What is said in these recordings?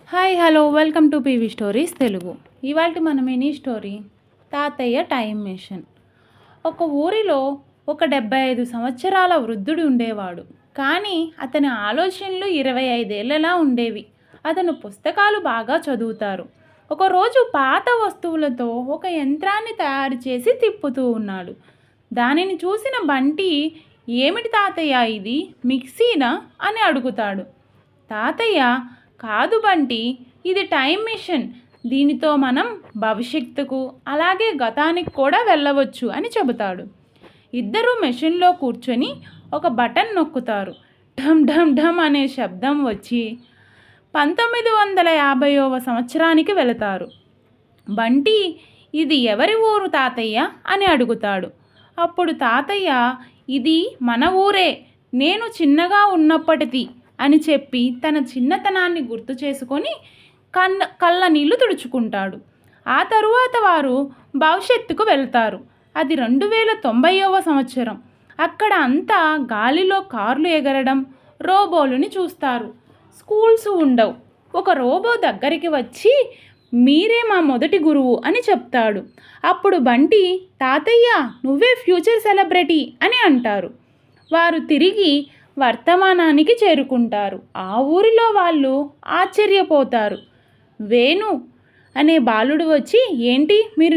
Hi hello welcome to PV stories Telugu. ఇవాళ మన mini story తాతయ్య టైం మెషిన్. ఒక ఊరిలో ఒక 75 సంవత్సరాల వృద్ధుడు ఉండేవాడు. కానీ అతని ఆలోచనలు 25 ఏళ్ళలా ఉండేవి. అతను పుస్తకాలు బాగా చదువుతారు. ఒకరోజు పాత వస్తువులతో ఒక యంత్రాన్ని తయారు చేసి తిప్పుతూ ఉన్నాడు. దానిని చూసిన బంటి, ఏమిటి తాతయ్య ఇది, మిక్సీనా అని అడుగుతాడు. తాతయ్య, కాదు బంటి, ఇది టైం మిషన్. దీనితో మనం భవిష్యత్తుకు అలాగే గతానికి కూడా వెళ్ళవచ్చు అని చెబుతాడు. ఇద్దరు మెషిన్లో కూర్చొని ఒక బటన్ నొక్కుతారు. ఢమ్ ఢమ్ ఢమ్ అనే శబ్దం వచ్చి 1950వ సంవత్సరానికి వెళతారు. బంటి, ఇది ఎవరి ఊరు తాతయ్య అని అడుగుతాడు. అప్పుడు తాతయ్య, ఇది మన ఊరే, నేను చిన్నగా ఉన్నప్పటిది అని చెప్పి తన చిన్నతనాన్ని గుర్తు చేసుకొని కళ్ళ నీళ్లు తుడుచుకుంటాడు. ఆ తరువాత వారు భవిష్యత్తుకు వెళ్తారు. అది 2090వ సంవత్సరం. అక్కడ అంతా గాలిలో కార్లు ఎగరడం, రోబోలుని చూస్తారు. స్కూల్స్ ఉండవు. ఒక రోబో దగ్గరికి వచ్చి, మీరే మా మొదటి గురువు అని చెప్తాడు. అప్పుడు బంటి, తాతయ్య, నువ్వే ఫ్యూచర్ సెలబ్రిటీ అని అంటారు. వారు తిరిగి వర్తమానానికి చేరుకుంటారు. ఆ ఊరిలో వాళ్ళు ఆశ్చర్యపోతారు. వేణు అనే బాలుడు వచ్చి, ఏంటి, మీరు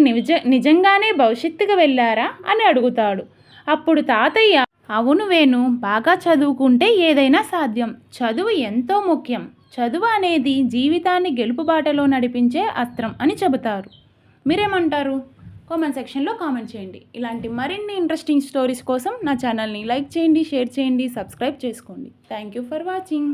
నిజంగానే భవిష్యత్తుకు వెళ్ళారా అని అడుగుతాడు. అప్పుడు తాతయ్య, అవును వేణు, బాగా చదువుకుంటే ఏదైనా సాధ్యం. చదువు ఎంతో ముఖ్యం. చదువు అనేది జీవితాన్ని గెలుపు బాటలో నడిపించే అస్త్రం అని చెబుతారు. మీరేమంటారు? కామెంట్ సెక్షన్లో కామెంట్ చేయండి. ఇలాంటి మరిన్ని ఇంట్రెస్టింగ్ స్టోరీస్ కోసం నా ఛానల్ని లైక్ చేయండి, షేర్ చేయండి, సబ్స్క్రైబ్ చేసుకోండి. Thank you for watching.